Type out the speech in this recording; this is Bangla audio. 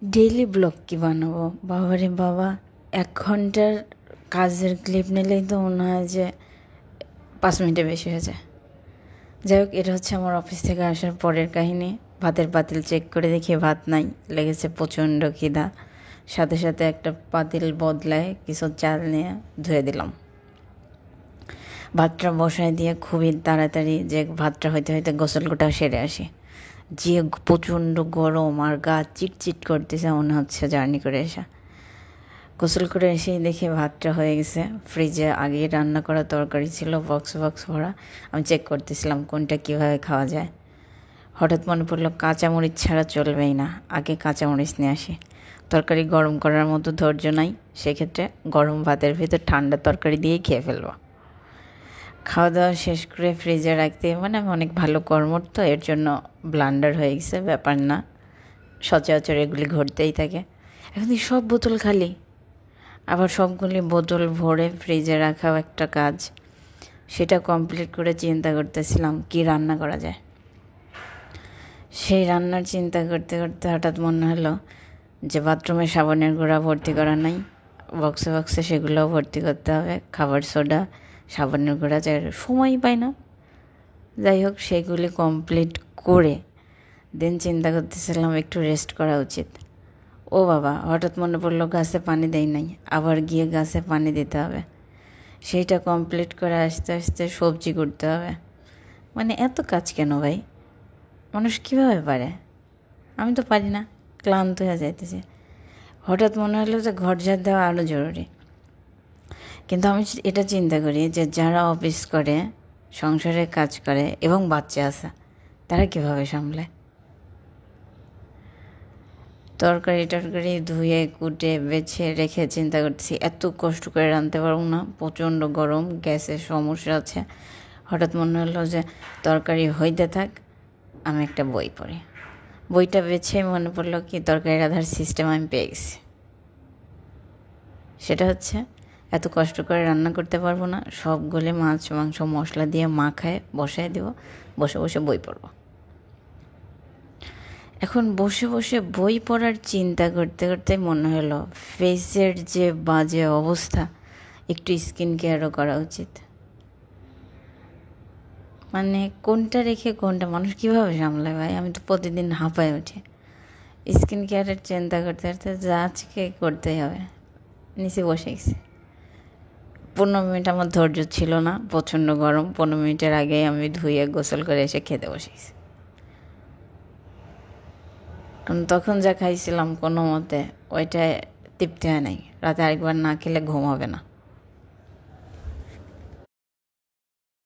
ডেইলি ব্লগ কী বানাবো বাবারে বাবা। 1 ঘন্টার কাজের ক্লিপ নিলেই তো মনে হয় যে 5 মিনিটে বেশি হয়ে যায়। যাই হোক, এটা হচ্ছে আমার অফিস থেকে আসার পরের কাহিনী। ভাতের পাতিল চেক করে দেখি ভাত নাই, লেগেছে প্রচণ্ড খিদা। সাথে সাথে একটা পাতিল বদলায় কিছু চাল নিয়ে ধুয়ে দিলাম। ভাতটা বসায় দিয়ে খুবই তাড়াতাড়ি যে ভাতটা হইতে হইতে গোসলটা সেরে আসি। যে প্রচণ্ড গরম আর গা চিটচিট করতেছে, মনে হচ্ছে জার্নি করে এসে। গোসল করে এসেই দেখি ভাতটা হয়ে গেছে। ফ্রিজে আগে রান্না করা তরকারি ছিল বক্স ভরা। আমি চেক করতেছিলাম কোনটা কীভাবে খাওয়া যায়। হঠাৎ মনে পড়লো কাঁচামরিচ ছাড়া চলবেই না, আগে কাঁচামরিচ নিয়ে আসি। তরকারি গরম করার মতো ধৈর্য নাই, সেক্ষেত্রে গরম ভাতের ভিতর ঠান্ডা তরকারি দিয়েই খেয়ে ফেলবো। খাওয়া দাওয়া শেষ করে ফ্রিজে রাখতে আমি অনেক ভালো কর্মঠ, তো এর জন্য ব্লান্ডার হয়ে গেছে, ব্যাপার না, সচরাচর এগুলি ঘটতেই থাকে। এখন সব বোতল খালি, আবার সবগুলি বোতল ভরে ফ্রিজে রাখাও একটা কাজ। সেটা কমপ্লিট করে চিন্তা করতেছিলাম কি রান্না করা যায়। সেই রান্নার চিন্তা করতে করতে হঠাৎ মনে হলো যে বাথরুমে সাবানের গুঁড়া ভর্তি করা নাই, বক্সে সেগুলোও ভর্তি করতে হবে। খাবার সোডা, সাবানের গুঁড়া, যাই সময় পাই না। যাই হোক, সেগুলি কমপ্লিট করে দেন চিন্তা করতেছিলাম একটু রেস্ট করা উচিত। ও বাবা, হঠাৎ মনে পড়লো গাছে পানি দেই নাই, আবার গিয়ে গাছে পানি দিতে হবে। সেইটা কমপ্লিট করে আস্তে আস্তে সবজি করতে হবে। এত কাজ কেন ভাই? মানুষ কীভাবে পারে? আমি তো পারি না, ক্লান্ত হয়ে যাইতেছে। হঠাৎ মনে হলো যে ঘর ঝাড় দেওয়া আরও জরুরি। কিন্তু আমি এটা চিন্তা করি যে যারা অফিস করে, সংসারে কাজ করে এবং বাচ্চা আছে, তারা কীভাবে সামলায়? তরকারি ধুয়ে কুটে বেছে রেখে চিন্তা করতেছি এত কষ্ট করে রাঁধতে পারবো না, প্রচণ্ড গরম, গ্যাসের সমস্যা আছে। হঠাৎ মনে হলো যে তরকারি হইতে থাক, আমি একটা বই পড়ি। বইটা বেছে মনে পড়লো কি তরকারি রাঁধার সিস্টেম আমি পেয়ে গেছি। সেটা হচ্ছে এত কষ্ট করে রান্না করতে পারবো না, সবগুলো মাছ মাংস মশলা দিয়ে মাখায় বসায় দেব, বসে বসে বই পড়ব। এখন বসে বসে বই পড়ার চিন্তা করতে করতে মনে হলো ফেসের যে বাজে অবস্থা, একটু স্কিন কেয়ারও করা উচিত। কোনটা রেখে কোনটা মানুষ কীভাবে সামলায় ভাই? আমি তো প্রতিদিন হাঁপায় উঠি। স্কিন কেয়ারের চিন্তা করতে করতে যা আজকে করতেই হবে, নিচে বসে গেছি। 15 মিনিট আমার ধৈর্য ছিল না, প্রচণ্ড গরম। 15 মিনিটের আগে আমি ধুয়ে গোসল করে এসে খেতে বসে গেছি। কারণ তখন যা খাইছিলাম কোনো মতে ওইটায় তৃপ্তি হয় নাই। রাতে আরেকবার না খেলে ঘুম হবে না।